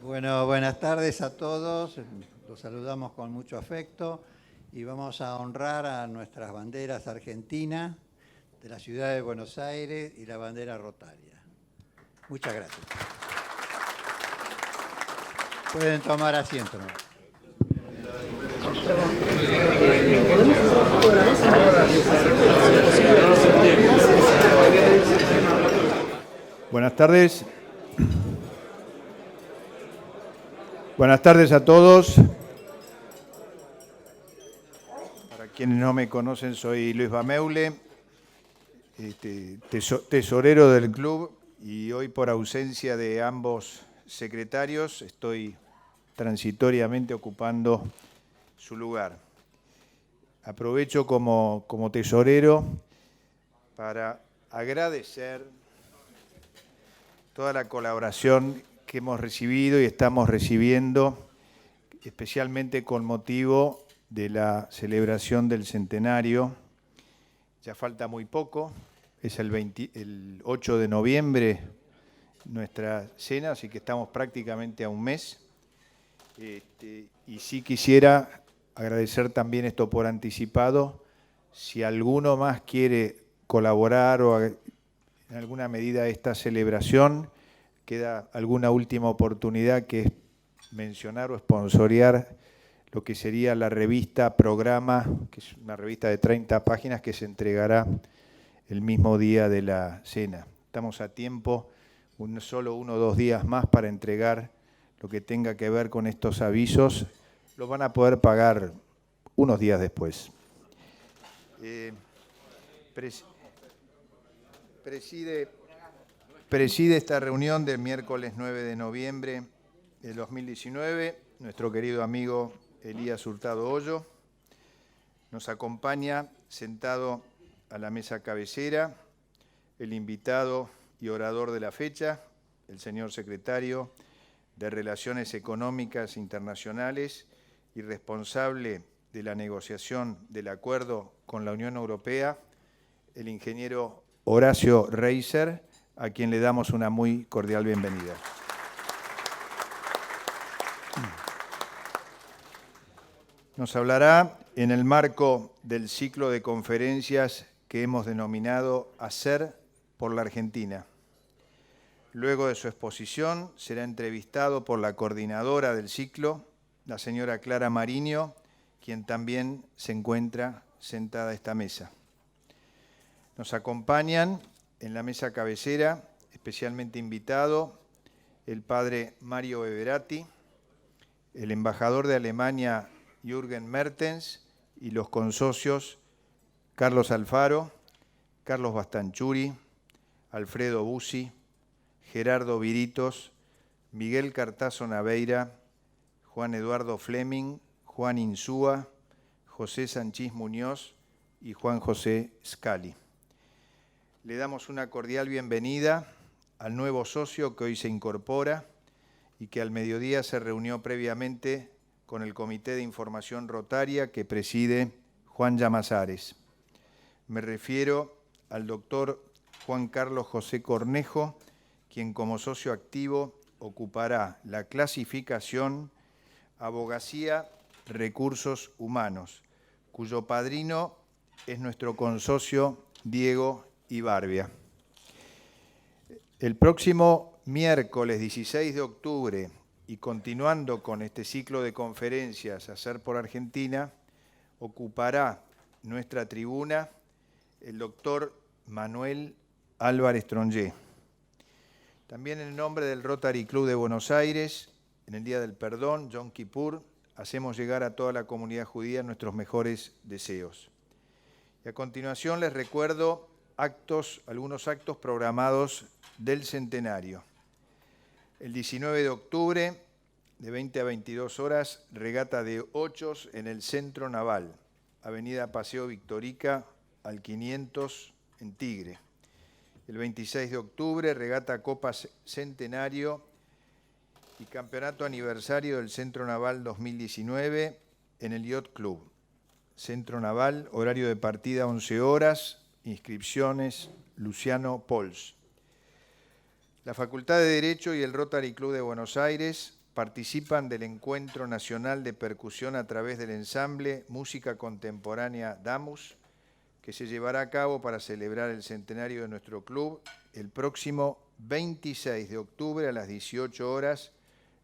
Bueno, buenas tardes a todos. Los saludamos con mucho afecto y vamos a honrar a nuestras banderas argentinas de la ciudad de Buenos Aires y la bandera rotaria. Muchas gracias. Pueden tomar asiento, ¿no? Buenas tardes. Buenas tardes a todos. Para quienes no me conocen, soy Luis Bameule, tesorero del club, y hoy por ausencia de ambos secretarios estoy transitoriamente ocupando su lugar. Aprovecho como tesorero para agradecer toda la colaboración que hemos recibido y estamos recibiendo, especialmente con motivo de la celebración del centenario. Ya falta muy poco, es el 8 de noviembre nuestra cena, así que estamos prácticamente a un mes. Y sí quisiera agradecer también esto por anticipado. Si alguno más quiere colaborar o en alguna medida esta celebración, queda alguna última oportunidad, que es mencionar o sponsorear lo que sería la revista Programa, que es una revista de 30 páginas que se entregará el mismo día de la cena. Estamos a tiempo, solo 1 o 2 días más para entregar lo que tenga que ver con estos avisos. Lo van a poder pagar unos días después. Preside esta reunión del miércoles 9 de noviembre de 2019 nuestro querido amigo Elías Hurtado Hoyo. Nos acompaña sentado a la mesa cabecera el invitado y orador de la fecha, el señor secretario de Relaciones Económicas Internacionales y responsable de la negociación del acuerdo con la Unión Europea, el ingeniero Horacio Reiser, a quien le damos una muy cordial bienvenida. Nos hablará en el marco del ciclo de conferencias que hemos denominado Hacer por la Argentina. Luego de su exposición será entrevistado por la coordinadora del ciclo, la señora Clara Mariño, quien también se encuentra sentada a esta mesa. Nos acompañan en la mesa cabecera, especialmente invitado, el padre Mario Beverati, el embajador de Alemania Jürgen Mertens y los consocios Carlos Alfaro, Carlos Bastanchuri, Alfredo Bussi, Gerardo Viritos, Miguel Cartazo Naveira, Juan Eduardo Fleming, Juan Insúa, José Sanchís Muñoz y Juan José Scali. Le damos una cordial bienvenida al nuevo socio que hoy se incorpora y que al mediodía se reunió previamente con el Comité de Información Rotaria que preside Juan Llamazares. Me refiero al doctor Juan Carlos José Cornejo, quien como socio activo ocupará la clasificación Abogacía Recursos Humanos, cuyo padrino es nuestro consocio Diego Ibarbia. El próximo miércoles 16 de octubre, y continuando con este ciclo de conferencias Hacer por Argentina, ocupará nuestra tribuna el doctor Manuel Álvarez Trongé. También en nombre del Rotary Club de Buenos Aires, en el Día del Perdón, Yom Kippur, hacemos llegar a toda la comunidad judía nuestros mejores deseos. Y a continuación les recuerdo algunos actos programados del centenario. El 19 de octubre, de 20 a 22 horas, regata de ochos en el Centro Naval, Avenida Paseo Victorica, al 500 en Tigre. El 26 de octubre, regata Copa Centenario y Campeonato Aniversario del Centro Naval 2019 en el Yacht Club. Centro Naval, horario de partida 11 horas, inscripciones Luciano Pols. La Facultad de Derecho y el Rotary Club de Buenos Aires participan del Encuentro Nacional de Percusión a través del ensamble Música Contemporánea DAMUS, que se llevará a cabo para celebrar el centenario de nuestro club el próximo 26 de octubre a las 18 horas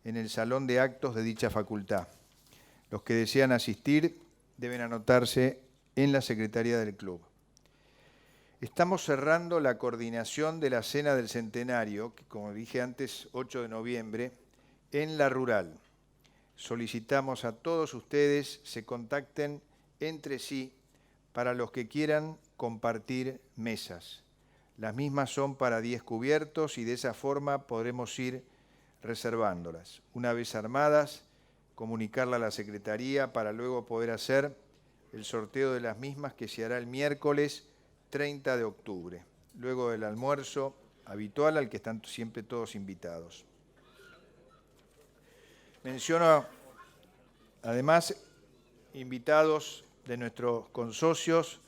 en el Salón de Actos de dicha facultad. Los que desean asistir deben anotarse en la Secretaría del Club. Estamos cerrando la coordinación de la Cena del Centenario, que como dije antes, 8 de noviembre, en La Rural. Solicitamos a todos ustedes se contacten entre sí para los que quieran compartir mesas. Las mismas son para 10 cubiertos y de esa forma podremos ir reservándolas. Una vez armadas, comunicarla a la Secretaría para luego poder hacer el sorteo de las mismas que se hará el miércoles 30 de octubre, luego del almuerzo habitual al que están siempre todos invitados. Menciono además invitados de nuestros consocios,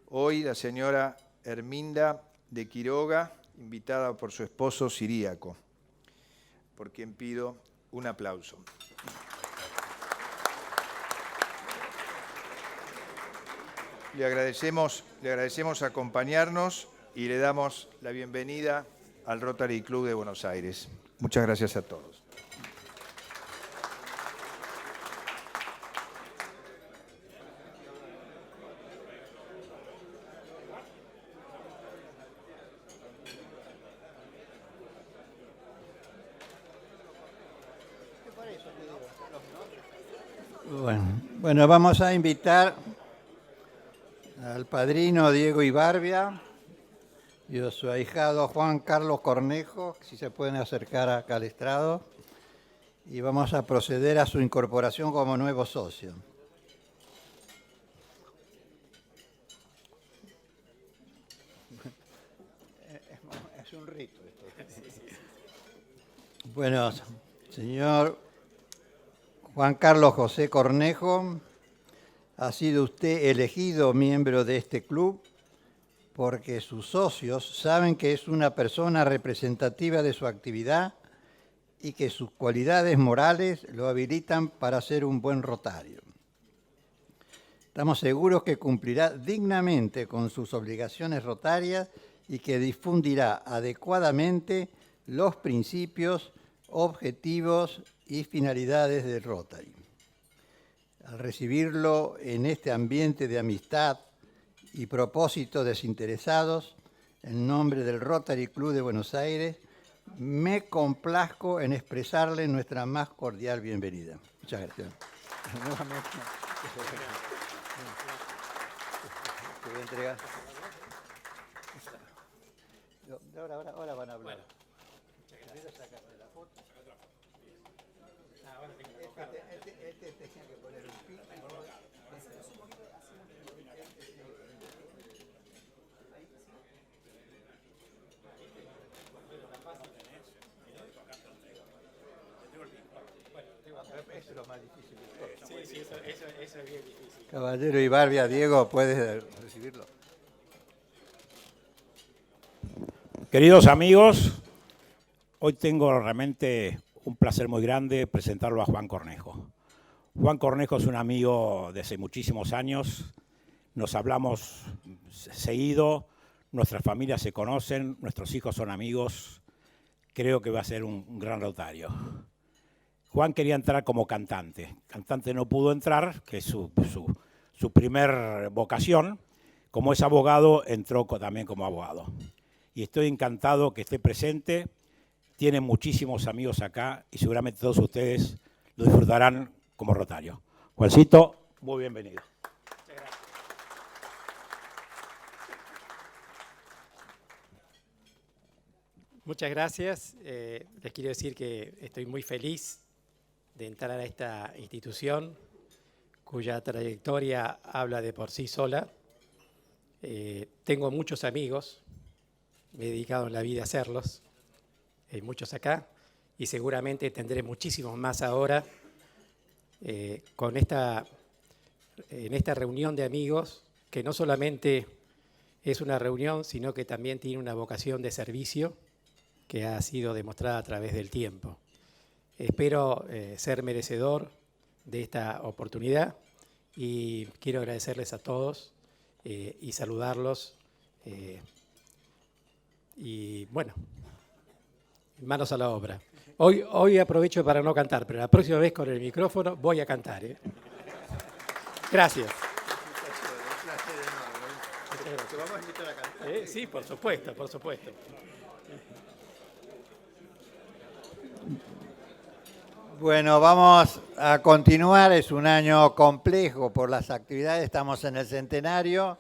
hoy la señora Herminda de Quiroga, invitada por su esposo Siríaco, por quien pido un aplauso. Le agradecemos acompañarnos y le damos la bienvenida al Rotary Club de Buenos Aires. Muchas gracias a todos. Bueno, vamos a invitar al padrino Diego Ibarbia y a su ahijado Juan Carlos Cornejo, si se pueden acercar acá al estrado, y vamos a proceder a su incorporación como nuevo socio. Es un rito esto. Bueno, señor Juan Carlos José Cornejo, ha sido usted elegido miembro de este club porque sus socios saben que es una persona representativa de su actividad y que sus cualidades morales lo habilitan para ser un buen rotario. Estamos seguros que cumplirá dignamente con sus obligaciones rotarias y que difundirá adecuadamente los principios, objetivos y finalidades del Rotary. Al recibirlo en este ambiente de amistad y propósitos desinteresados, en nombre del Rotary Club de Buenos Aires, me complazco en expresarle nuestra más cordial bienvenida. Muchas gracias. Te voy a entregar. Ahora van a hablar. Este tenía que poner un pico. Eso es lo más difícil. Sí, eso es bien difícil. Caballero Ibarbia, Diego, ¿puedes recibirlo? Queridos amigos, hoy tengo realmente un placer muy grande presentarlo a Juan Cornejo. Juan Cornejo es un amigo de hace muchísimos años, nos hablamos seguido, nuestras familias se conocen, nuestros hijos son amigos, creo que va a ser un gran rotario. Juan quería entrar como cantante no pudo entrar, que es su primer vocación, como es abogado entró también como abogado. Y estoy encantado que esté presente, tiene muchísimos amigos acá y seguramente todos ustedes lo disfrutarán como rotario. Juancito, muy bienvenido. Muchas gracias. Muchas gracias. Les quiero decir que estoy muy feliz de entrar a esta institución cuya trayectoria habla de por sí sola. Tengo muchos amigos, me he dedicado en la vida a hacerlos, hay muchos acá, y seguramente tendré muchísimos más ahora con esta en esta reunión de amigos, que no solamente es una reunión, sino que también tiene una vocación de servicio que ha sido demostrada a través del tiempo. Espero ser merecedor de esta oportunidad y quiero agradecerles a todos y saludarlos. Y bueno, manos a la obra. Hoy aprovecho para no cantar, pero la próxima vez con el micrófono voy a cantar. Gracias. ¿Te vamos a invitar a cantar? Sí, por supuesto, por supuesto. Bueno, vamos a continuar. Es un año complejo por las actividades. Estamos en el centenario.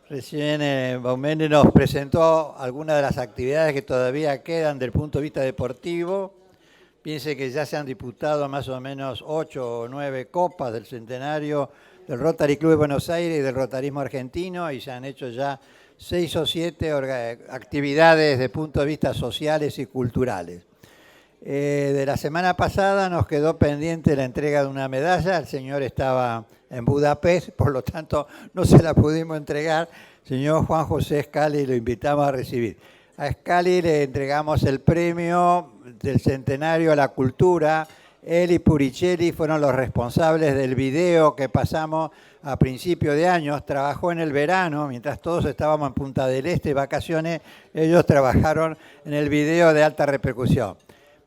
Recién Baumene nos presentó algunas de las actividades que todavía quedan desde el punto de vista deportivo. Piense que ya se han disputado más o menos 8 o 9 copas del centenario del Rotary Club de Buenos Aires y del Rotarismo Argentino, y se han hecho ya 6 o 7 actividades desde el punto de vista sociales y culturales. De la semana pasada nos quedó pendiente la entrega de una medalla. El señor estaba en Budapest, por lo tanto no se la pudimos entregar. Señor Juan José Scali, lo invitamos a recibir. A Scali le entregamos el premio del Centenario a la Cultura. Él y Puricelli fueron los responsables del video que pasamos a principios de años. Trabajó en el verano, mientras todos estábamos en Punta del Este, vacaciones, ellos trabajaron en el video de alta repercusión.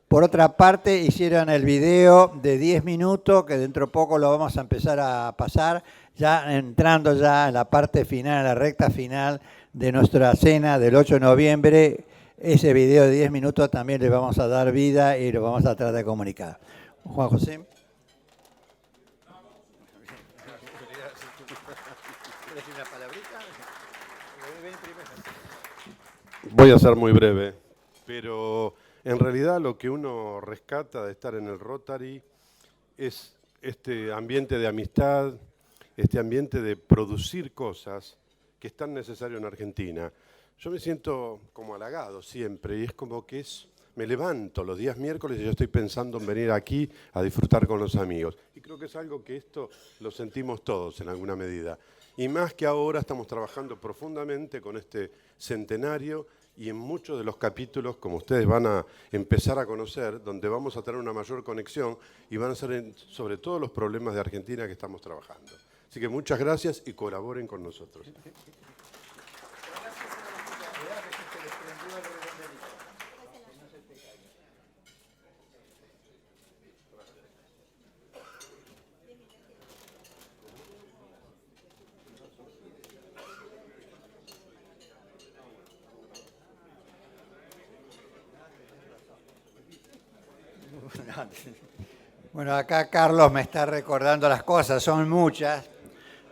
Por otra parte, hicieron el video de 10 minutos, que dentro de poco lo vamos a empezar a pasar, ya entrando ya en la parte final, en la recta final de nuestra cena del 8 de noviembre. Ese video de 10 minutos también le vamos a dar vida y lo vamos a tratar de comunicar. Juan José. Voy a ser muy breve, pero en realidad lo que uno rescata de estar en el Rotary es este ambiente de amistad, este ambiente de producir cosas que es tan necesario en Argentina. Yo me siento como halagado siempre y es como que me levanto los días miércoles y yo estoy pensando en venir aquí a disfrutar con los amigos. Y creo que es algo que esto lo sentimos todos en alguna medida. Y más que ahora estamos trabajando profundamente con este centenario y en muchos de los capítulos, como ustedes van a empezar a conocer, donde vamos a tener una mayor conexión y van a ser sobre todo los problemas de Argentina que estamos trabajando. Así que muchas gracias y colaboren con nosotros. Bueno, acá Carlos me está recordando las cosas, son muchas.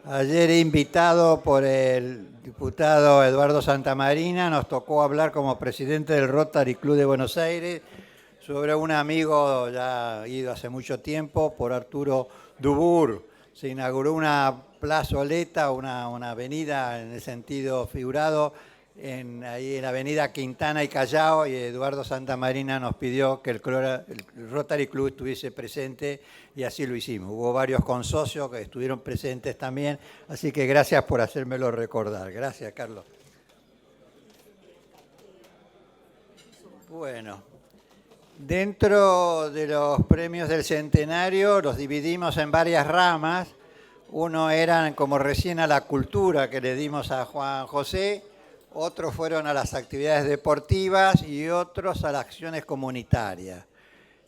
Ayer invitado por el diputado Eduardo Santamarina, nos tocó hablar como presidente del Rotary Club de Buenos Aires sobre un amigo ya ido hace mucho tiempo, por Arturo Dubur. Se inauguró una plazoleta, una avenida en el sentido figurado, ahí en la avenida Quintana y Callao, y Eduardo Santamarina nos pidió que el Rotary Club estuviese presente y así lo hicimos. Hubo varios consocios que estuvieron presentes también, así que gracias por hacérmelo recordar. Gracias, Carlos. Bueno, dentro de los premios del centenario los dividimos en varias ramas. Uno eran, como recién, a la cultura que le dimos a Juan José, otros fueron a las actividades deportivas y otros a las acciones comunitarias.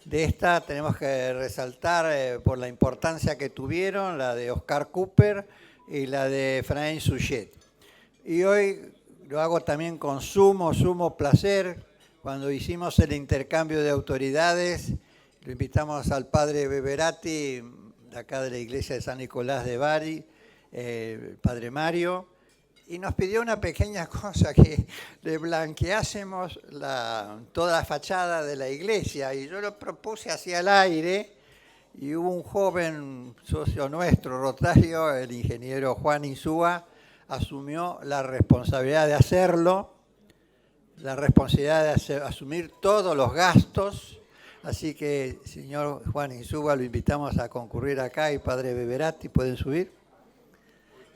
De esta tenemos que resaltar por la importancia que tuvieron la de Oscar Cooper y la de Efraín Suchet. Y hoy lo hago también con sumo placer. Cuando hicimos el intercambio de autoridades, lo invitamos al padre Beberati, de acá de la iglesia de San Nicolás de Bari, el padre Mario, y nos pidió una pequeña cosa, que le blanqueásemos toda la fachada de la iglesia, y yo lo propuse hacia el aire, y hubo un joven socio nuestro, rotario, el ingeniero Juan Insúa, asumió la responsabilidad de hacerlo, la responsabilidad de asumir todos los gastos. Así que, señor Juan Insúa, lo invitamos a concurrir acá, y padre Beberati, ¿pueden subir?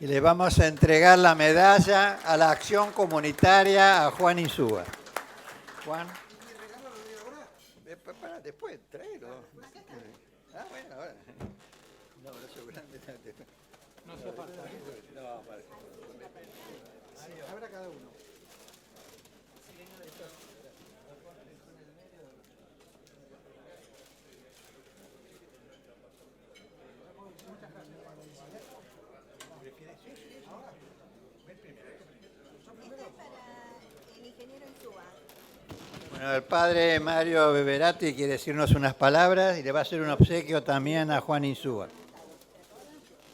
Y le vamos a entregar la medalla a la acción comunitaria a Juan Insúa. Juan. Después, tráelo. Ah, bueno, ahora. No, abrazo grande. No hace falta. No, para. Habrá cada uno. Bueno, el padre Mario Beberati quiere decirnos unas palabras y le va a hacer un obsequio también a Juan Insúa.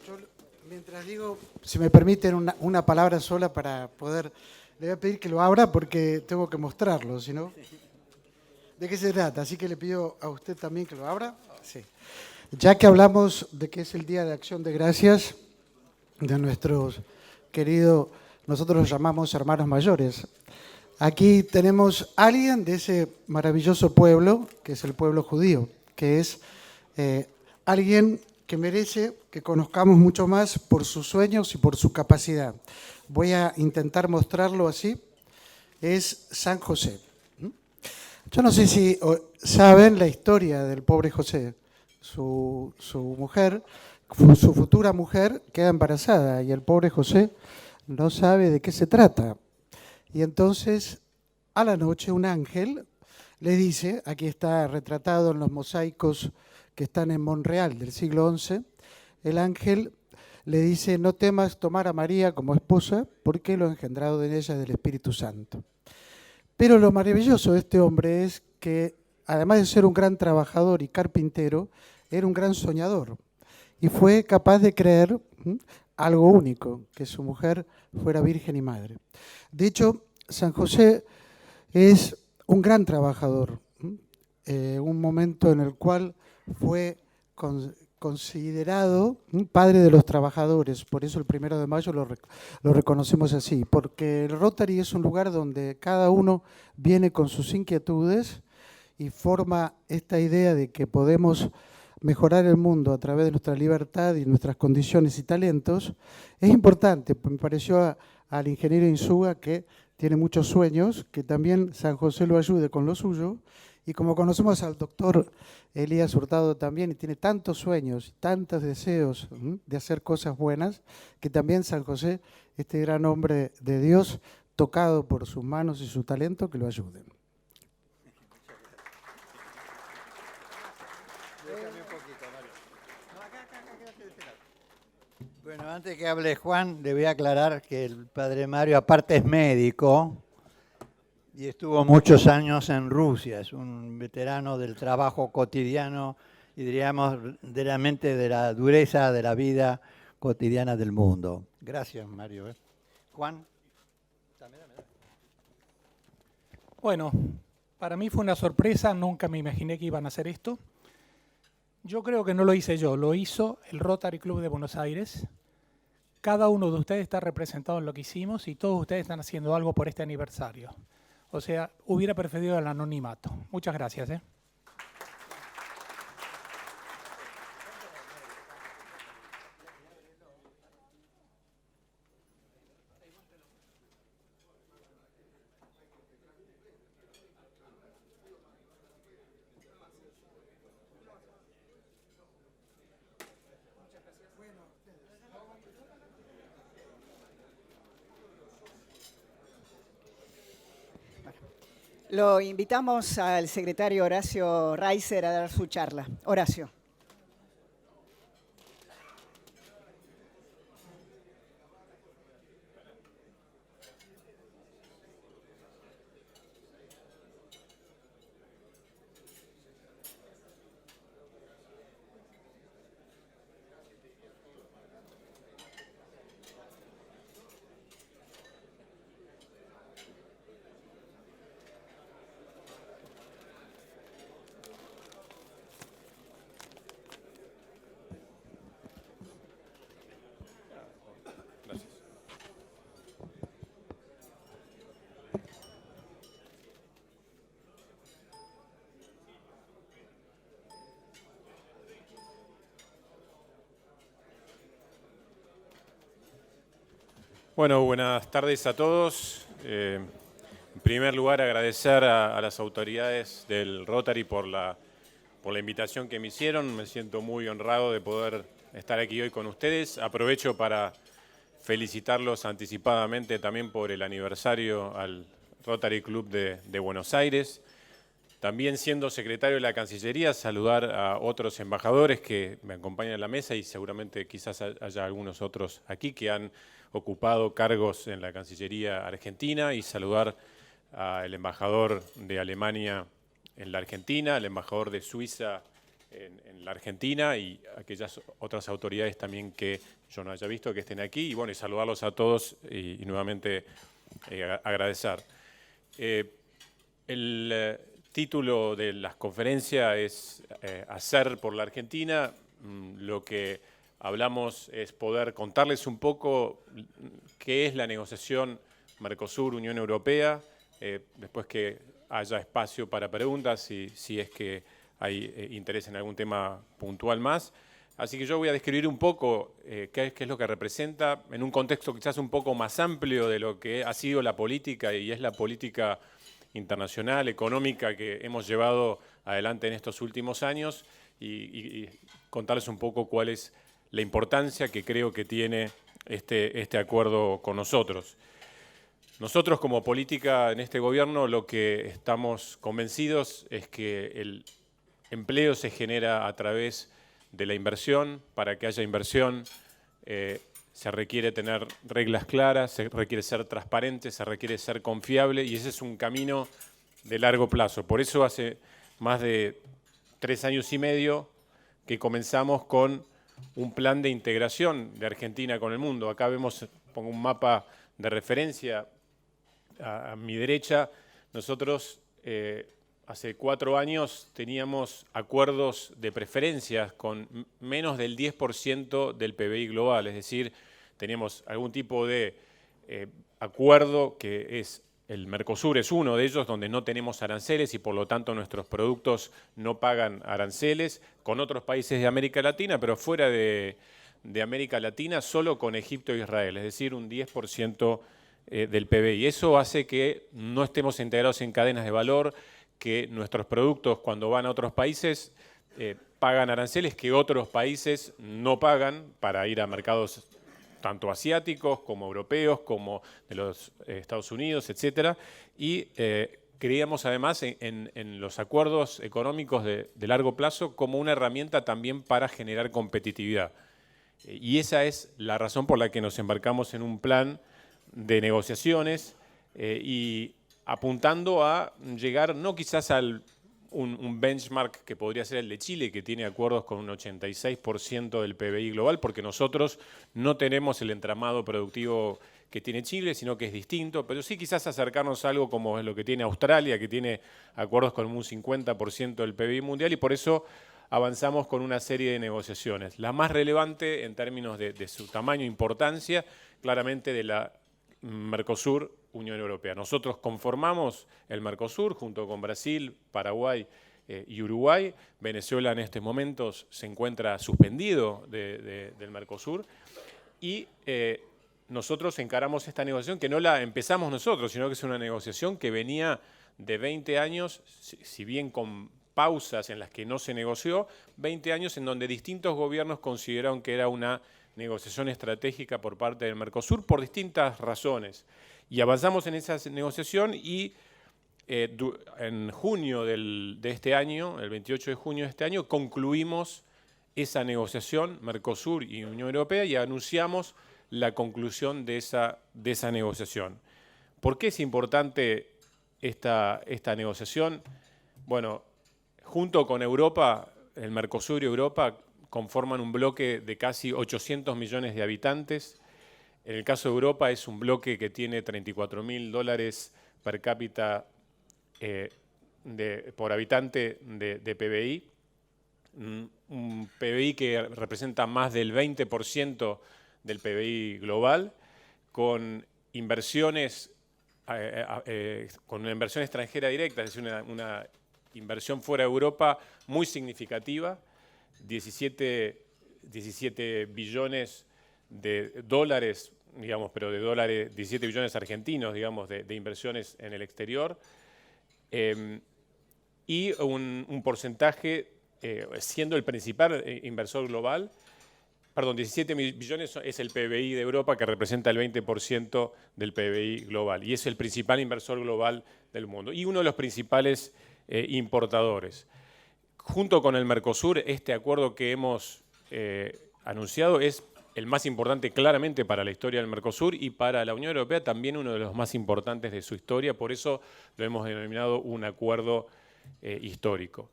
Yo, mientras digo, si me permiten una palabra sola para poder, le voy a pedir que lo abra porque tengo que mostrarlo, si no. ¿De qué se trata? Así que le pido a usted también que lo abra. Sí. Ya que hablamos de que es el Día de Acción de Gracias de nuestros queridos, nosotros los llamamos hermanos mayores. Aquí tenemos a alguien de ese maravilloso pueblo, que es el pueblo judío, que es alguien que merece que conozcamos mucho más por sus sueños y por su capacidad. Voy a intentar mostrarlo así. Es San José. Yo no sé si saben la historia del pobre José. Su mujer, su futura mujer, queda embarazada y el pobre José no sabe de qué se trata. Y entonces, a la noche, un ángel le dice, aquí está retratado en los mosaicos que están en Monreal del siglo XI, el ángel le dice, no temas tomar a María como esposa, porque lo engendrado en ella es del Espíritu Santo. Pero lo maravilloso de este hombre es que, además de ser un gran trabajador y carpintero, era un gran soñador. Y fue capaz de creer algo único, que su mujer fuera virgen y madre. De hecho, San José es un gran trabajador, un momento en el cual fue considerado padre de los trabajadores, por eso el 1 de mayo lo reconocemos así, porque el Rotary es un lugar donde cada uno viene con sus inquietudes y forma esta idea de que podemos mejorar el mundo a través de nuestra libertad y nuestras condiciones y talentos. Es importante, me pareció al ingeniero Insúa que tiene muchos sueños, que también San José lo ayude con lo suyo, y como conocemos al doctor Elías Hurtado también, y tiene tantos sueños, tantos deseos de hacer cosas buenas, que también San José, este gran hombre de Dios, tocado por sus manos y su talento, que lo ayuden. Bueno, antes que hable Juan, le voy a aclarar que el padre Mario, aparte es médico y estuvo muchos años en Rusia. Es un veterano del trabajo cotidiano y diríamos de la mente de la dureza de la vida cotidiana del mundo. Gracias, Mario. Juan. Bueno, para mí fue una sorpresa, nunca me imaginé que iban a hacer esto. Yo creo que no lo hice yo, lo hizo el Rotary Club de Buenos Aires. Cada uno de ustedes está representado en lo que hicimos y todos ustedes están haciendo algo por este aniversario. O sea, hubiera preferido el anonimato. Muchas gracias. Lo invitamos al secretario Horacio Reiser a dar su charla. Horacio. Bueno, buenas tardes a todos. En primer lugar, agradecer a las autoridades del Rotary por la invitación que me hicieron. Me siento muy honrado de poder estar aquí hoy con ustedes. Aprovecho para felicitarlos anticipadamente también por el aniversario al Rotary Club de Buenos Aires. También, siendo secretario de la Cancillería, saludar a otros embajadores que me acompañan en la mesa y seguramente quizás haya algunos otros aquí que han ocupado cargos en la Cancillería argentina, y saludar al embajador de Alemania en la Argentina, al embajador de Suiza en la Argentina y aquellas otras autoridades también que yo no haya visto que estén aquí. Y bueno, y saludarlos a todos y nuevamente agradecer. El título de la conferencia es Hacer por la Argentina. Lo que hablamos es poder contarles un poco qué es la negociación Mercosur-Unión Europea, después que haya espacio para preguntas, si es que hay interés en algún tema puntual más. Así que yo voy a describir un poco qué es lo que representa en un contexto quizás un poco más amplio de lo que ha sido la política, y es la política internacional, económica, que hemos llevado adelante en estos últimos años, y contarles un poco cuál es la importancia que creo que tiene este acuerdo con nosotros. Nosotros, como política en este gobierno, lo que estamos convencidos es que el empleo se genera a través de la inversión. Para que haya inversión se requiere tener reglas claras, se requiere ser transparente, se requiere ser confiable, y ese es un camino de largo plazo. Por eso hace más de 3 años y medio que comenzamos con un plan de integración de Argentina con el mundo. Acá pongo un mapa de referencia a mi derecha. Nosotros hace 4 años teníamos acuerdos de preferencias con menos del 10% del PBI global, es decir, teníamos algún tipo de acuerdo que es el Mercosur, es uno de ellos, donde no tenemos aranceles y por lo tanto nuestros productos no pagan aranceles, con otros países de América Latina, pero fuera de América Latina solo con Egipto e Israel, es decir, un 10% del PBI. Eso hace que no estemos integrados en cadenas de valor, que nuestros productos cuando van a otros países pagan aranceles que otros países no pagan para ir a mercados tanto asiáticos como europeos, como de los Estados Unidos, etc. Y creíamos además en los acuerdos económicos de largo plazo como una herramienta también para generar competitividad. Y esa es la razón por la que nos embarcamos en un plan de negociaciones y apuntando a llegar no quizás a un benchmark que podría ser el de Chile, que tiene acuerdos con un 86% del PBI global, porque nosotros no tenemos el entramado productivo que tiene Chile, sino que es distinto, pero sí quizás acercarnos a algo como es lo que tiene Australia, que tiene acuerdos con un 50% del PBI mundial, y por eso avanzamos con una serie de negociaciones. La más relevante en términos de su tamaño e importancia, claramente de la Mercosur, Unión Europea. Nosotros conformamos el Mercosur junto con Brasil, Paraguay y Uruguay. Venezuela en estos momentos se encuentra suspendido del Mercosur, y nosotros encaramos esta negociación que no la empezamos nosotros, sino que es una negociación que venía de 20 años, si bien con pausas en las que no se negoció, 20 años en donde distintos gobiernos consideraron que era una negociación estratégica por parte del Mercosur por distintas razones. Y avanzamos en esa negociación y en junio de este año, el 28 de junio de este año, concluimos esa negociación Mercosur y Unión Europea y anunciamos la conclusión de esa negociación. ¿Por qué es importante esta negociación? Bueno, junto con Europa, el Mercosur y Europa conforman un bloque de casi 800 millones de habitantes. En el caso de Europa es un bloque que tiene $34.000 per cápita por habitante de PBI, un PBI que representa más del 20% del PBI global, con inversiones, con una inversión extranjera directa, es decir, una inversión fuera de Europa muy significativa, 17 billones de dólares digamos, pero de dólares, 17 billones argentinos, digamos, de inversiones en el exterior, y un porcentaje, siendo el principal inversor global, perdón, 17 billones es el PBI de Europa, que representa el 20% del PBI global, y es el principal inversor global del mundo, y uno de los principales importadores. Junto con el Mercosur, este acuerdo que hemos anunciado es el más importante claramente para la historia del Mercosur y para la Unión Europea también uno de los más importantes de su historia, por eso lo hemos denominado un acuerdo histórico.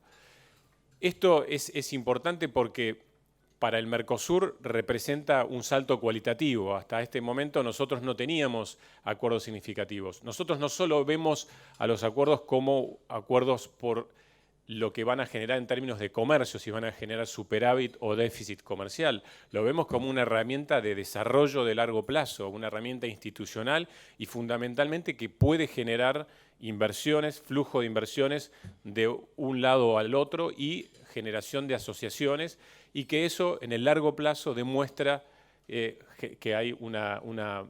Esto es importante porque para el Mercosur representa un salto cualitativo. Hasta este momento nosotros no teníamos acuerdos significativos. Nosotros no solo vemos a los acuerdos como acuerdos por lo que van a generar en términos de comercio, si van a generar superávit o déficit comercial. Lo vemos como una herramienta de desarrollo de largo plazo, una herramienta institucional y fundamentalmente que puede generar inversiones, flujo de inversiones de un lado al otro y generación de asociaciones y que eso en el largo plazo demuestra que hay una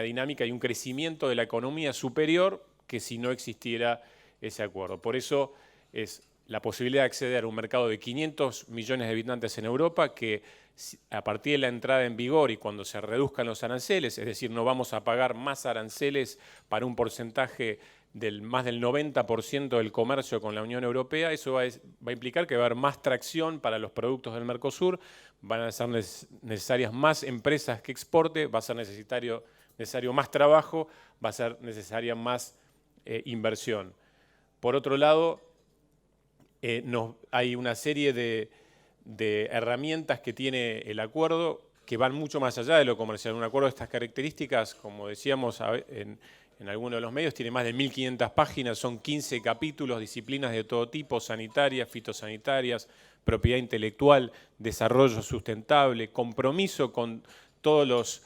dinámica y un crecimiento de la economía superior que si no existiera ese acuerdo. Por eso es la posibilidad de acceder a un mercado de 500 millones de habitantes en Europa que a partir de la entrada en vigor y cuando se reduzcan los aranceles, es decir, no vamos a pagar más aranceles para un porcentaje del más del 90% del comercio con la Unión Europea, eso va a implicar que va a haber más tracción para los productos del Mercosur, van a ser necesarias más empresas que exporte, va a ser necesario más trabajo, va a ser necesaria más inversión. Por otro lado, hay una serie de herramientas que tiene el acuerdo que van mucho más allá de lo comercial. Un acuerdo de estas características, como decíamos en algunos de los medios, tiene más de 1.500 páginas, son 15 capítulos, disciplinas de todo tipo, sanitarias, fitosanitarias, propiedad intelectual, desarrollo sustentable, compromiso con todos los,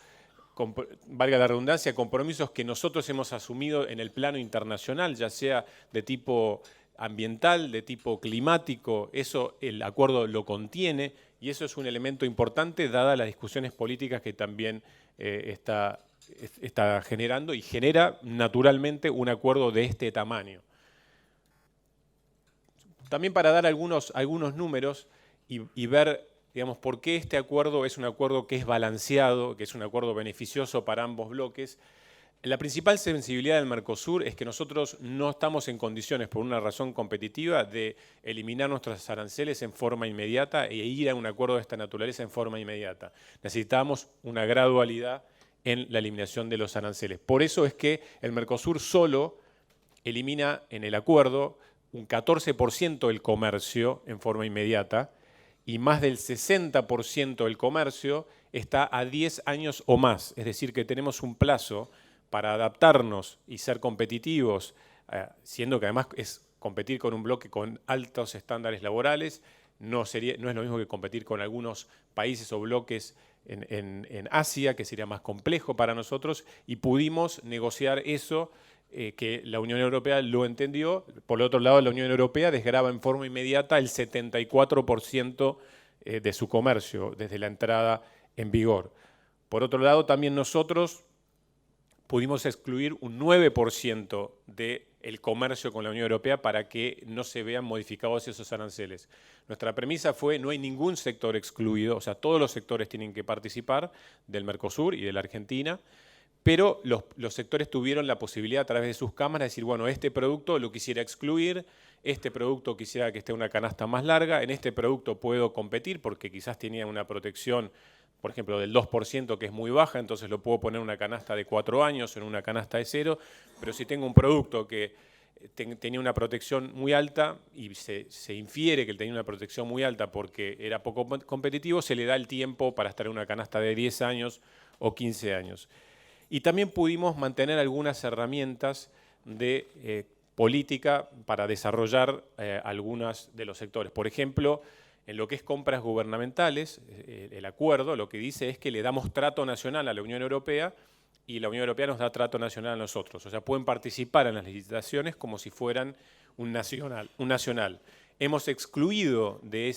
valga la redundancia, compromisos que nosotros hemos asumido en el plano internacional, ya sea de tipo ambiental, de tipo climático, eso el acuerdo lo contiene y eso es un elemento importante dada las discusiones políticas que también está generando y genera naturalmente un acuerdo de este tamaño. También para dar algunos números y ver, digamos, por qué este acuerdo es un acuerdo que es balanceado, que es un acuerdo beneficioso para ambos bloques. La principal sensibilidad del Mercosur es que nosotros no estamos en condiciones, por una razón competitiva, de eliminar nuestros aranceles en forma inmediata e ir a un acuerdo de esta naturaleza en forma inmediata. Necesitamos una gradualidad en la eliminación de los aranceles. Por eso es que el Mercosur solo elimina en el acuerdo un 14% del comercio en forma inmediata y más del 60% del comercio está a 10 años o más. Es decir, que tenemos un plazo para adaptarnos y ser competitivos, siendo que además es competir con un bloque con altos estándares laborales, no es lo mismo que competir con algunos países o bloques en Asia, que sería más complejo para nosotros, y pudimos negociar eso, que la Unión Europea lo entendió. Por el otro lado, la Unión Europea desgrava en forma inmediata el 74% de su comercio desde la entrada en vigor. Por otro lado, también nosotros pudimos excluir un 9% del comercio con la Unión Europea para que no se vean modificados esos aranceles. Nuestra premisa fue no hay ningún sector excluido, o sea, todos los sectores tienen que participar del Mercosur y de la Argentina, pero los sectores tuvieron la posibilidad a través de sus cámaras de decir, bueno, este producto lo quisiera excluir, este producto quisiera que esté en una canasta más larga, en este producto puedo competir porque quizás tenía una protección, por ejemplo, del 2%, que es muy baja, entonces lo puedo poner en una canasta de 4 años, en una canasta de 0, pero si tengo un producto que tenía una protección muy alta y se infiere que tenía una protección muy alta porque era poco competitivo, se le da el tiempo para estar en una canasta de 10 años o 15 años. Y también pudimos mantener algunas herramientas de política para desarrollar algunos de los sectores. Por ejemplo, en lo que es compras gubernamentales, el acuerdo lo que dice es que le damos trato nacional a la Unión Europea y la Unión Europea nos da trato nacional a nosotros. O sea, pueden participar en las licitaciones como si fueran un nacional. Hemos excluido de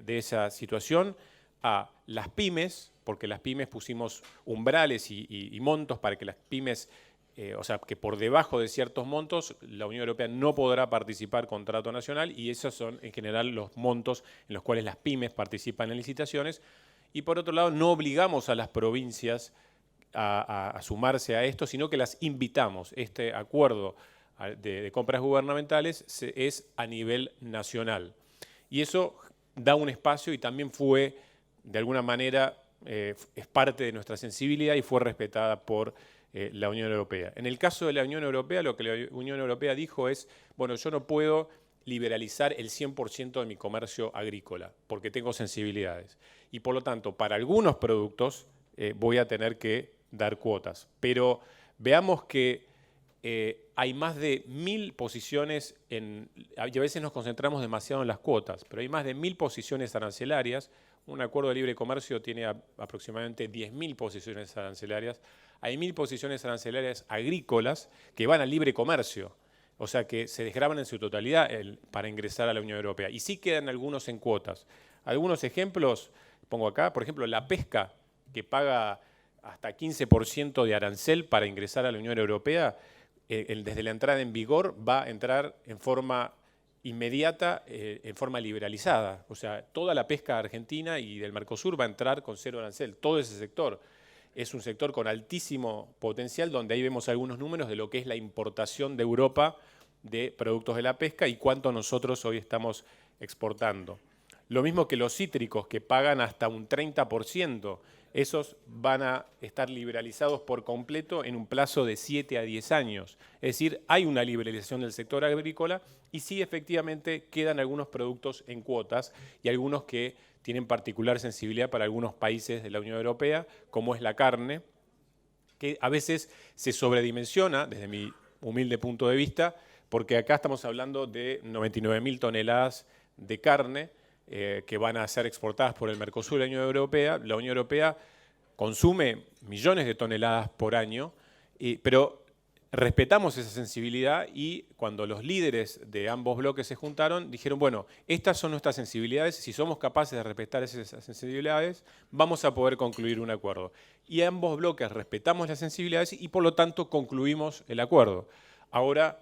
esa situación a las pymes, porque las pymes pusimos umbrales y montos para que las pymes, o sea, que por debajo de ciertos montos la Unión Europea no podrá participar con contrato nacional, y esos son en general los montos en los cuales las pymes participan en licitaciones. Y por otro lado, no obligamos a las provincias a sumarse a esto, sino que las invitamos. Este acuerdo de compras gubernamentales es a nivel nacional. Y eso da un espacio y también fue, de alguna manera, es parte de nuestra sensibilidad y fue respetada por la Unión Europea. En el caso de la Unión Europea, lo que la Unión Europea dijo es, bueno, yo no puedo liberalizar el 100% de mi comercio agrícola, porque tengo sensibilidades. Y por lo tanto, para algunos productos voy a tener que dar cuotas. Pero veamos que hay más de 1000 posiciones, y a veces nos concentramos demasiado en las cuotas, pero hay más de 1000 posiciones arancelarias. Un acuerdo de libre comercio tiene aproximadamente 10.000 posiciones arancelarias. Hay 1000 posiciones arancelarias agrícolas que van al libre comercio, o sea que se desgravan en su totalidad para ingresar a la Unión Europea. Y sí quedan algunos en cuotas. Algunos ejemplos pongo acá, por ejemplo, la pesca, que paga hasta 15% de arancel para ingresar a la Unión Europea, desde la entrada en vigor va a entrar en forma inmediata, en forma liberalizada. O sea, toda la pesca argentina y del Mercosur va a entrar con cero arancel. Todo ese sector es un sector con altísimo potencial, donde ahí vemos algunos números de lo que es la importación de Europa de productos de la pesca y cuánto nosotros hoy estamos exportando. Lo mismo que los cítricos, que pagan hasta un 30%, esos van a estar liberalizados por completo en un plazo de 7 a 10 años. Es decir, hay una liberalización del sector agrícola y sí, efectivamente, quedan algunos productos en cuotas y algunos que tienen particular sensibilidad para algunos países de la Unión Europea, como es la carne, que a veces se sobredimensiona, desde mi humilde punto de vista, porque acá estamos hablando de 99.000 toneladas de carne, que van a ser exportadas por el Mercosur y la Unión Europea. La Unión Europea consume millones de toneladas por año, pero respetamos esa sensibilidad y cuando los líderes de ambos bloques se juntaron, dijeron, bueno, estas son nuestras sensibilidades, si somos capaces de respetar esas sensibilidades, vamos a poder concluir un acuerdo. Y ambos bloques respetamos las sensibilidades y por lo tanto concluimos el acuerdo. Ahora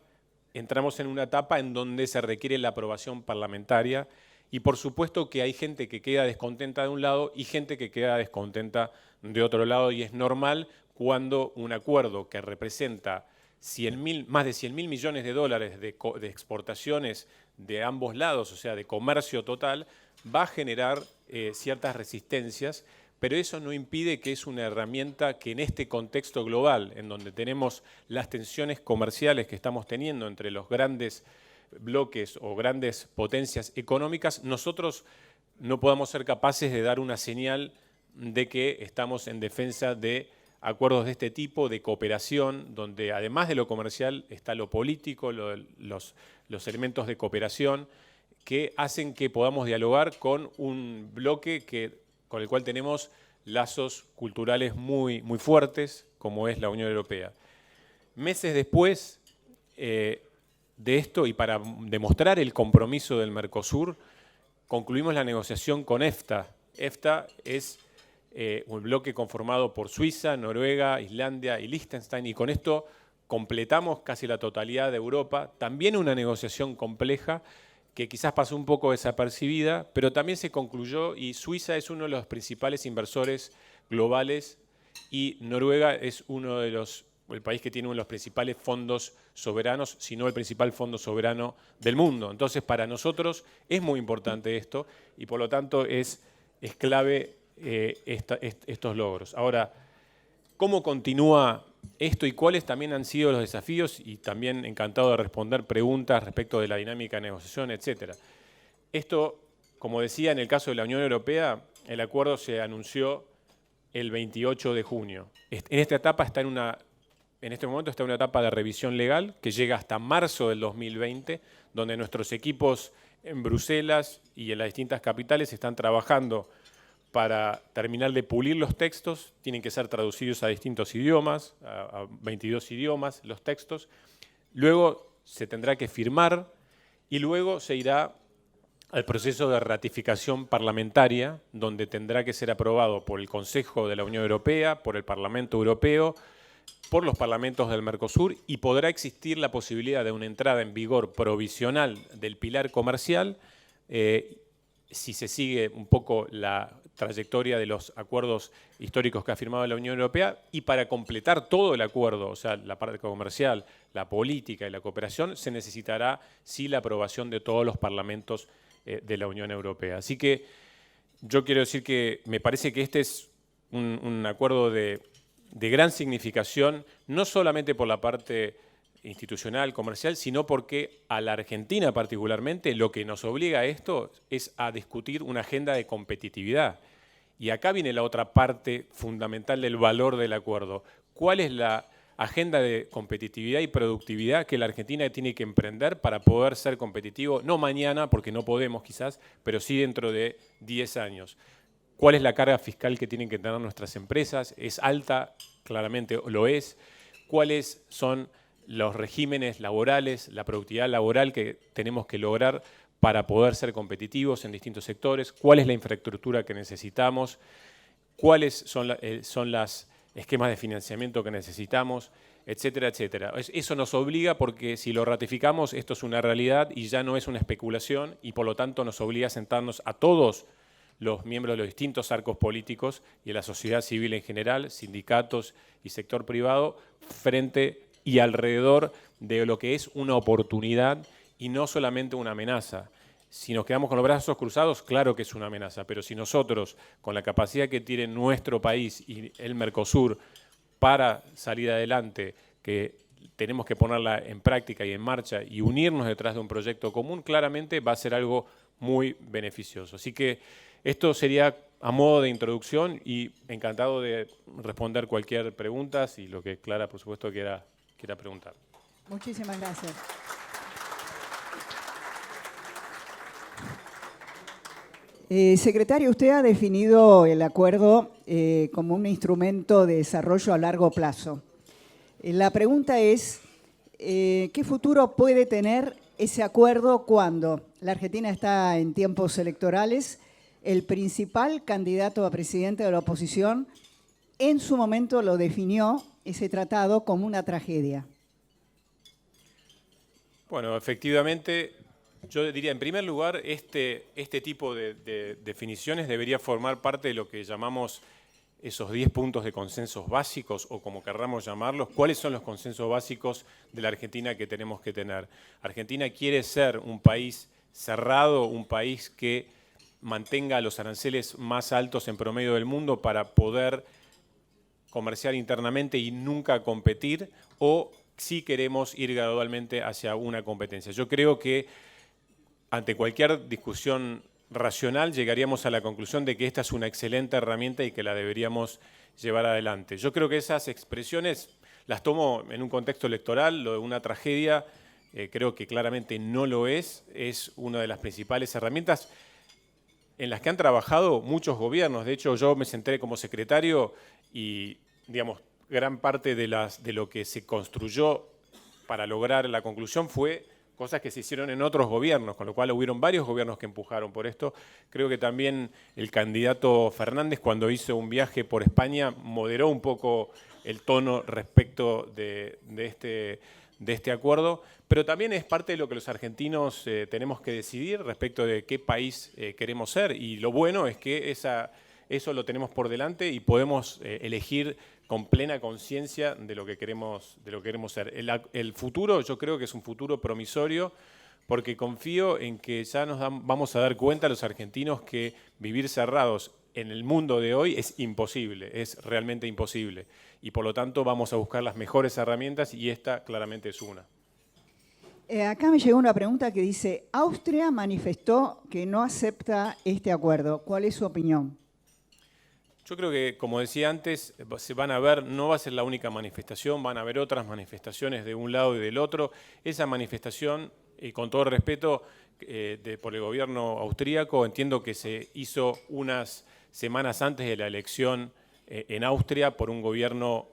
entramos en una etapa en donde se requiere la aprobación parlamentaria. Y por supuesto que hay gente que queda descontenta de un lado y gente que queda descontenta de otro lado, y es normal cuando un acuerdo que representa más de 100.000 millones de dólares de exportaciones de ambos lados, o sea, de comercio total, va a generar ciertas resistencias, pero eso no impide que es una herramienta que en este contexto global, en donde tenemos las tensiones comerciales que estamos teniendo entre los grandes bloques o grandes potencias económicas, nosotros no podamos ser capaces de dar una señal de que estamos en defensa de acuerdos de este tipo, de cooperación, donde además de lo comercial está lo político, los elementos de cooperación que hacen que podamos dialogar con un bloque con el cual tenemos lazos culturales muy, muy fuertes, como es la Unión Europea. Meses después de esto, y para demostrar el compromiso del Mercosur, concluimos la negociación con EFTA. EFTA es un bloque conformado por Suiza, Noruega, Islandia y Liechtenstein, y con esto completamos casi la totalidad de Europa. También una negociación compleja que quizás pasó un poco desapercibida, pero también se concluyó, y Suiza es uno de los principales inversores globales y Noruega es el país que tiene uno de los principales fondos soberanos, si no el principal fondo soberano del mundo. Entonces, para nosotros es muy importante esto y por lo tanto es clave estos logros. Ahora, ¿cómo continúa esto y cuáles también han sido los desafíos? Y también encantado de responder preguntas respecto de la dinámica de negociación, etcétera. Esto, como decía, en el caso de la Unión Europea, el acuerdo se anunció el 28 de junio. En esta etapa en este momento está en una etapa de revisión legal que llega hasta marzo del 2020, donde nuestros equipos en Bruselas y en las distintas capitales están trabajando para terminar de pulir los textos. Tienen que ser traducidos a distintos idiomas, a 22 idiomas los textos. Luego se tendrá que firmar y luego se irá al proceso de ratificación parlamentaria, donde tendrá que ser aprobado por el Consejo de la Unión Europea, por el Parlamento Europeo, por los parlamentos del Mercosur, y podrá existir la posibilidad de una entrada en vigor provisional del pilar comercial si se sigue un poco la trayectoria de los acuerdos históricos que ha firmado la Unión Europea, y para completar todo el acuerdo, o sea, la parte comercial, la política y la cooperación, se necesitará sí la aprobación de todos los parlamentos de la Unión Europea. Así que yo quiero decir que me parece que este es un acuerdo de gran significación, no solamente por la parte institucional, comercial, sino porque a la Argentina particularmente lo que nos obliga a esto es a discutir una agenda de competitividad. Y acá viene la otra parte fundamental del valor del acuerdo. ¿Cuál es la agenda de competitividad y productividad que la Argentina tiene que emprender para poder ser competitivo? No mañana, porque no podemos quizás, pero sí dentro de 10 años. ¿Cuál es la carga fiscal que tienen que tener nuestras empresas? ¿Es alta? Claramente lo es. ¿Cuáles son los regímenes laborales, la productividad laboral que tenemos que lograr para poder ser competitivos en distintos sectores? ¿Cuál es la infraestructura que necesitamos? ¿Cuáles son los esquemas de financiamiento que necesitamos? Etcétera, etcétera. Eso nos obliga porque si lo ratificamos, esto es una realidad y ya no es una especulación, y por lo tanto nos obliga a sentarnos a todos los miembros de los distintos arcos políticos y a la sociedad civil en general, sindicatos y sector privado, frente y alrededor de lo que es una oportunidad y no solamente una amenaza. Si nos quedamos con los brazos cruzados, claro que es una amenaza, pero si nosotros, con la capacidad que tiene nuestro país y el Mercosur para salir adelante, que tenemos que ponerla en práctica y en marcha y unirnos detrás de un proyecto común, claramente va a ser algo muy beneficioso. Así que esto sería a modo de introducción, y encantado de responder cualquier pregunta y lo que Clara, por supuesto, quiera preguntar. Muchísimas gracias. Secretario, usted ha definido el acuerdo como un instrumento de desarrollo a largo plazo. La pregunta es, ¿qué futuro puede tener ese acuerdo cuando la Argentina está en tiempos electorales? El principal candidato a presidente de la oposición en su momento lo definió, ese tratado, como una tragedia. Bueno, efectivamente, yo diría, en primer lugar, este tipo de definiciones debería formar parte de lo que llamamos esos 10 puntos de consensos básicos, o como querramos llamarlos. ¿Cuáles son los consensos básicos de la Argentina que tenemos que tener? Argentina quiere ser un país cerrado, un país que mantenga los aranceles más altos en promedio del mundo para poder comerciar internamente y nunca competir, o si queremos ir gradualmente hacia una competencia. Yo creo que ante cualquier discusión racional llegaríamos a la conclusión de que esta es una excelente herramienta y que la deberíamos llevar adelante. Yo creo que esas expresiones las tomo en un contexto electoral. Lo de una tragedia creo que claramente no lo es una de las principales herramientas en las que han trabajado muchos gobiernos. De hecho, yo me senté como secretario y, digamos, gran parte de lo que se construyó para lograr la conclusión fue cosas que se hicieron en otros gobiernos, con lo cual hubieron varios gobiernos que empujaron por esto. Creo que también el candidato Fernández, cuando hizo un viaje por España, moderó un poco el tono respecto de este acuerdo, pero también es parte de lo que los argentinos tenemos que decidir respecto de qué país queremos ser, y lo bueno es que eso lo tenemos por delante y podemos elegir con plena conciencia de lo que queremos ser. El futuro, yo creo que es un futuro promisorio, porque confío en que ya vamos a dar cuenta los argentinos que vivir cerrados en el mundo de hoy es imposible, es realmente imposible. Y por lo tanto vamos a buscar las mejores herramientas, y esta claramente es una. Acá me llegó una pregunta que dice, Austria manifestó que no acepta este acuerdo. ¿Cuál es su opinión? Yo creo que, como decía antes, se van a ver, no va a ser la única manifestación, van a haber otras manifestaciones de un lado y del otro. Esa manifestación, y con todo respeto por el gobierno austríaco, entiendo que se hizo unas semanas antes de la elección en Austria por un gobierno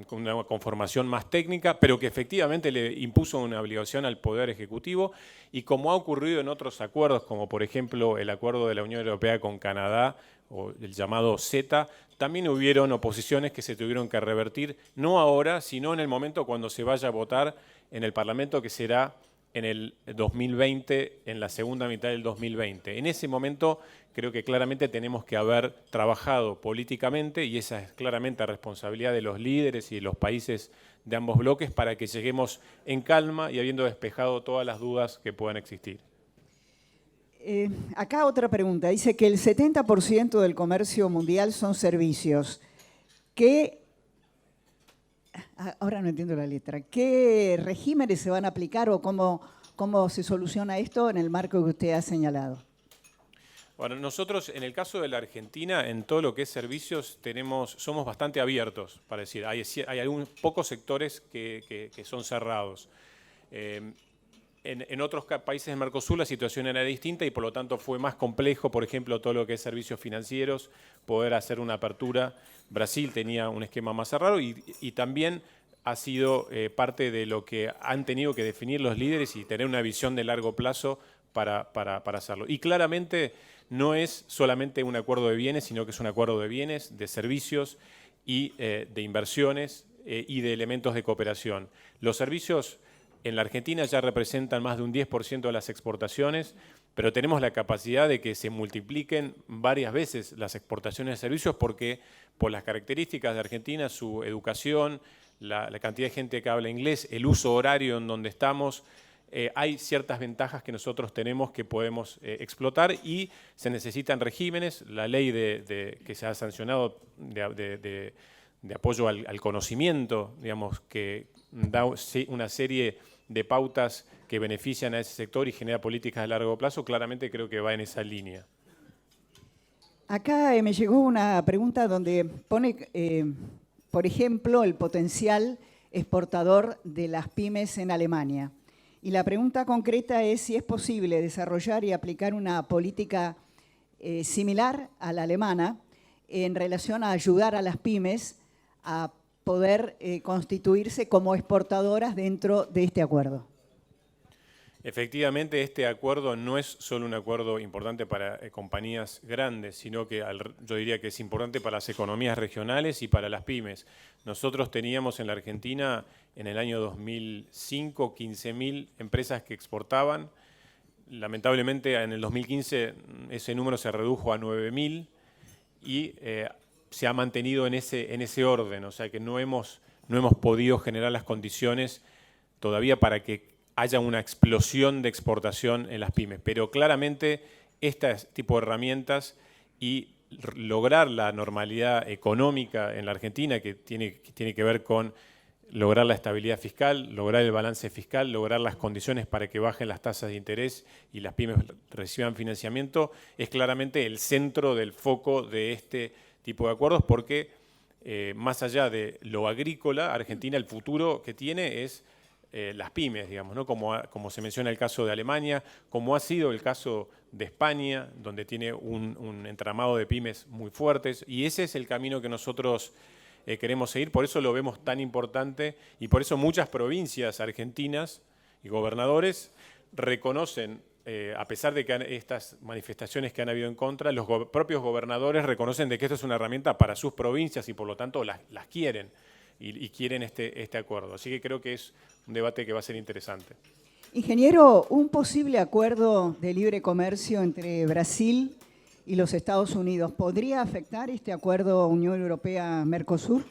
con una conformación más técnica, pero que efectivamente le impuso una obligación al Poder Ejecutivo, y como ha ocurrido en otros acuerdos, como por ejemplo el acuerdo de la Unión Europea con Canadá, o el llamado CETA, también hubieron oposiciones que se tuvieron que revertir, no ahora, sino en el momento cuando se vaya a votar en el Parlamento, que será en el 2020, en la segunda mitad del 2020. En ese momento creo que claramente tenemos que haber trabajado políticamente, y esa es claramente responsabilidad de los líderes y de los países de ambos bloques, para que lleguemos en calma y habiendo despejado todas las dudas que puedan existir. Acá otra pregunta. Dice que el 70% del comercio mundial son servicios. Ahora no entiendo la letra. ¿Qué regímenes se van a aplicar o cómo se soluciona esto en el marco que usted ha señalado? Bueno, nosotros en el caso de la Argentina, en todo lo que es servicios, somos bastante abiertos, para decir. Hay algunos pocos sectores que son cerrados. En otros países del Mercosur la situación era distinta y por lo tanto fue más complejo, por ejemplo, todo lo que es servicios financieros, poder hacer una apertura. Brasil tenía un esquema más cerrado y también ha sido parte de lo que han tenido que definir los líderes y tener una visión de largo plazo para hacerlo. Y claramente no es solamente un acuerdo de bienes, sino que es un acuerdo de bienes, de servicios y de inversiones y de elementos de cooperación. Los servicios en la Argentina ya representan más de un 10% de las exportaciones, pero tenemos la capacidad de que se multipliquen varias veces las exportaciones de servicios, porque por las características de Argentina, su educación, la cantidad de gente que habla inglés, el uso horario en donde estamos, hay ciertas ventajas que nosotros tenemos que podemos explotar, y se necesitan regímenes. La ley que se ha sancionado de apoyo al conocimiento, digamos, que da una serie de pautas que benefician a ese sector y genera políticas de largo plazo, claramente creo que va en esa línea. Acá me llegó una pregunta donde pone, por ejemplo, el potencial exportador de las pymes en Alemania. Y la pregunta concreta es si es posible desarrollar y aplicar una política similar a la alemana en relación a ayudar a las pymes a poder constituirse como exportadoras dentro de este acuerdo. Efectivamente, este acuerdo no es solo un acuerdo importante para compañías grandes, sino que yo diría que es importante para las economías regionales y para las pymes. Nosotros teníamos en la Argentina en el año 2005 15.000 empresas que exportaban. Lamentablemente en el 2015 ese número se redujo a 9.000 y se ha mantenido en ese orden, o sea que no hemos podido generar las condiciones todavía para que haya una explosión de exportación en las pymes. Pero claramente este tipo de herramientas y lograr la normalidad económica en la Argentina, que tiene que ver con lograr la estabilidad fiscal, lograr el balance fiscal, lograr las condiciones para que bajen las tasas de interés y las pymes reciban financiamiento, es claramente el centro del foco de este tipo de acuerdos, porque más allá de lo agrícola, Argentina el futuro que tiene es las pymes, digamos, ¿no? Como se menciona el caso de Alemania, como ha sido el caso de España, donde tiene un entramado de pymes muy fuertes, y ese es el camino que nosotros queremos seguir. Por eso lo vemos tan importante y por eso muchas provincias argentinas y gobernadores reconocen, a pesar de que estas manifestaciones que han habido en contra, los propios gobernadores reconocen de que esto es una herramienta para sus provincias y por lo tanto las quieren y quieren este acuerdo. Así que creo que es un debate que va a ser interesante. Ingeniero, un posible acuerdo de libre comercio entre Brasil y los Estados Unidos, ¿podría afectar este acuerdo Unión Europea-Mercosur?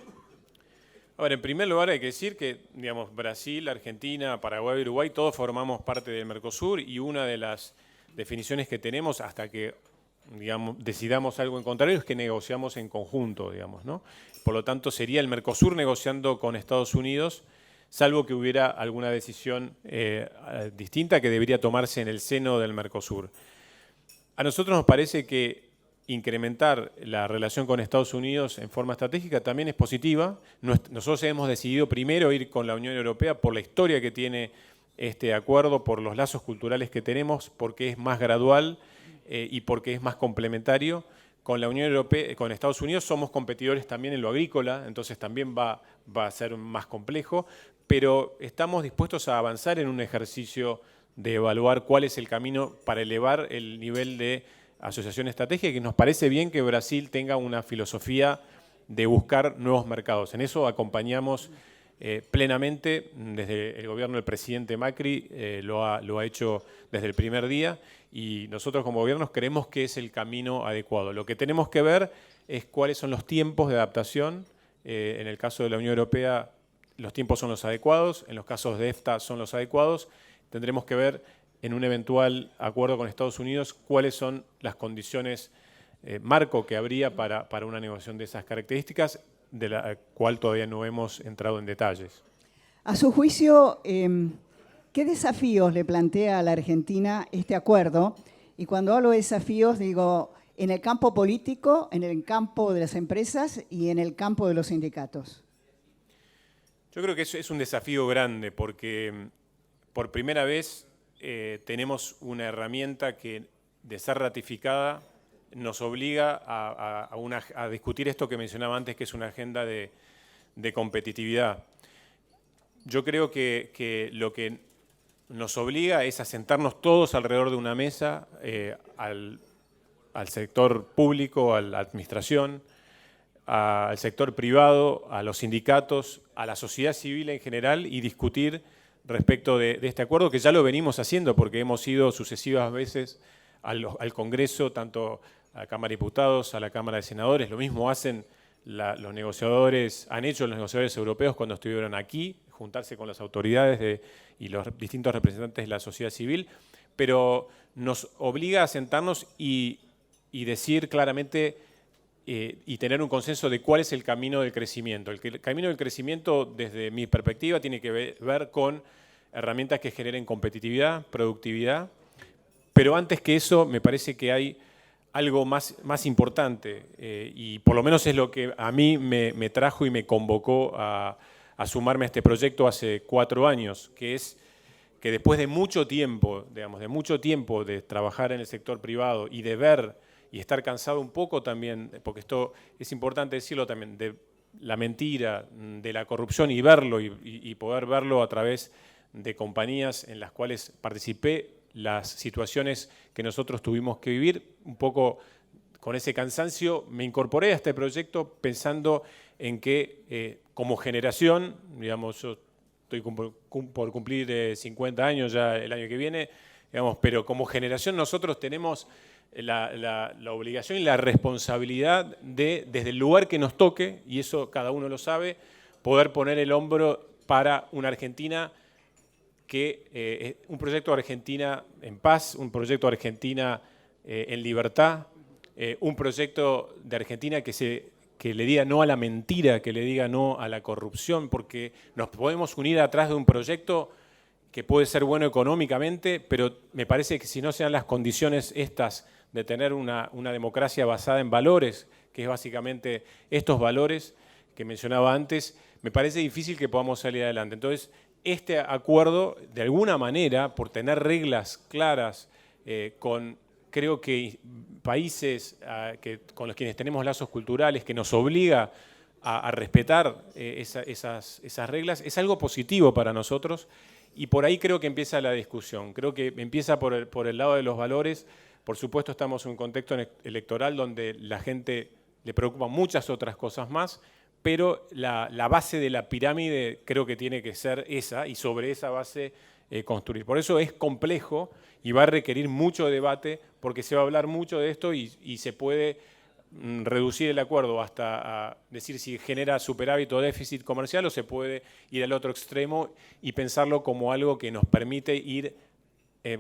Ahora, en primer lugar hay que decir que, digamos, Brasil, Argentina, Paraguay y Uruguay, todos formamos parte del Mercosur, y una de las definiciones que tenemos hasta que, digamos, decidamos algo en contrario es que negociamos en conjunto, digamos, ¿no? Por lo tanto, sería el Mercosur negociando con Estados Unidos, salvo que hubiera alguna decisión distinta que debería tomarse en el seno del Mercosur. A nosotros nos parece que incrementar la relación con Estados Unidos en forma estratégica también es positiva. Nosotros hemos decidido primero ir con la Unión Europea por la historia que tiene este acuerdo, por los lazos culturales que tenemos, porque es más gradual y porque es más complementario. Con la Unión Europea, con Estados Unidos somos competidores también en lo agrícola, entonces también va a ser más complejo, pero estamos dispuestos a avanzar en un ejercicio de evaluar cuál es el camino para elevar el nivel de asociación estratégica, que nos parece bien que Brasil tenga una filosofía de buscar nuevos mercados. En eso acompañamos plenamente, desde el gobierno del presidente Macri lo ha hecho desde el primer día, y nosotros como gobiernos creemos que es el camino adecuado. Lo que tenemos que ver es cuáles son los tiempos de adaptación. En el caso de la Unión Europea, los tiempos son los adecuados, en los casos de EFTA son los adecuados. Tendremos que ver en un eventual acuerdo con Estados Unidos cuáles son las condiciones marco que habría para una negociación de esas características, de la cual todavía no hemos entrado en detalles. A su juicio, ¿qué desafíos le plantea a la Argentina este acuerdo? Y cuando hablo de desafíos, digo, en el campo político, en el campo de las empresas y en el campo de los sindicatos. Yo creo que eso es un desafío grande porque por primera vez tenemos una herramienta que, de ser ratificada, nos obliga a discutir esto que mencionaba antes, que es una agenda de competitividad. Yo creo que lo que nos obliga es a sentarnos todos alrededor de una mesa, al sector público, a la administración, al sector privado, a los sindicatos, a la sociedad civil en general, y discutir respecto de este acuerdo, que ya lo venimos haciendo porque hemos ido sucesivas veces al Congreso, tanto a la Cámara de Diputados, a la Cámara de Senadores. Lo mismo hacen los negociadores, han hecho los negociadores europeos cuando estuvieron aquí, juntarse con las autoridades y los distintos representantes de la sociedad civil, pero nos obliga a sentarnos y decir claramente y tener un consenso de cuál es el camino del crecimiento. El camino del crecimiento, desde mi perspectiva, tiene que ver con herramientas que generen competitividad, productividad, pero antes que eso me parece que hay algo más importante, y por lo menos es lo que a mí me trajo y me convocó a sumarme a este proyecto hace 4 años, que es que después de mucho tiempo, digamos, de trabajar en el sector privado y de ver y estar cansado un poco también, porque esto es importante decirlo también, de la mentira, de la corrupción, y verlo y poder verlo a través de compañías en las cuales participé, las situaciones que nosotros tuvimos que vivir, un poco con ese cansancio, me incorporé a este proyecto pensando en que como generación, digamos, yo estoy por cumplir 50 años ya el año que viene, digamos, pero como generación nosotros tenemos la obligación y la responsabilidad de, desde el lugar que nos toque, y eso cada uno lo sabe, poder poner el hombro para una Argentina un proyecto de Argentina en paz, un proyecto de Argentina en libertad, un proyecto de Argentina que le diga no a la mentira, que le diga no a la corrupción, porque nos podemos unir atrás de un proyecto que puede ser bueno económicamente, pero me parece que si no se dan las condiciones estas de tener una democracia basada en valores, que es básicamente estos valores que mencionaba antes, me parece difícil que podamos salir adelante. Entonces, este acuerdo, de alguna manera, por tener reglas claras con, creo que, países con los quienes tenemos lazos culturales, que nos obliga a respetar esas reglas, es algo positivo para nosotros, y por ahí creo que empieza la discusión. Creo que empieza por el lado de los valores. Por supuesto, estamos en un contexto electoral donde la gente le preocupa muchas otras cosas más, pero la base de la pirámide creo que tiene que ser esa, y sobre esa base construir. Por eso es complejo y va a requerir mucho debate, porque se va a hablar mucho de esto y se puede reducir el acuerdo hasta decir si genera superávit o déficit comercial, o se puede ir al otro extremo y pensarlo como algo que nos permite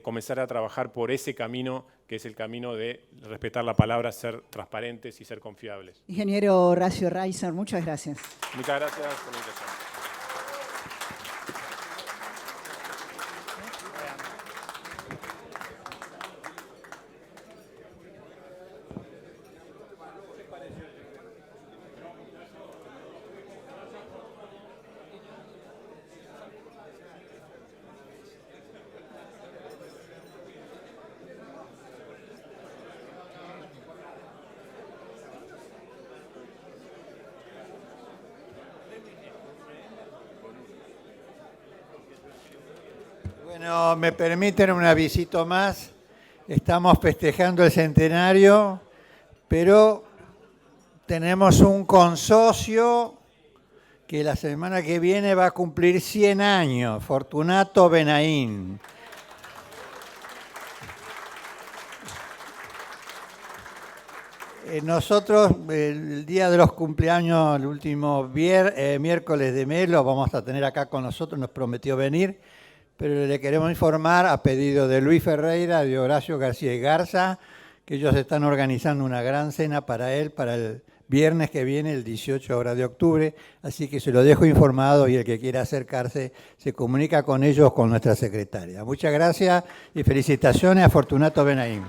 comenzar a trabajar por ese camino, que es el camino de respetar la palabra, ser transparentes y ser confiables. Ingeniero Horacio Reiser, muchas gracias. Muchas gracias por la invitación. Bueno, me permiten un avisito más. Estamos festejando el centenario, pero tenemos un consocio que la semana que viene va a cumplir 100 años, Fortunato Benaín. Nosotros, el día de los cumpleaños, el último miércoles de mes, lo vamos a tener acá con nosotros, nos prometió venir, pero le queremos informar, a pedido de Luis Ferreira, de Horacio García y Garza, que ellos están organizando una gran cena para él, para el viernes que viene, el 18 horas de octubre, así que se lo dejo informado y el que quiera acercarse se comunica con ellos, con nuestra secretaria. Muchas gracias y felicitaciones a Fortunato Benaín.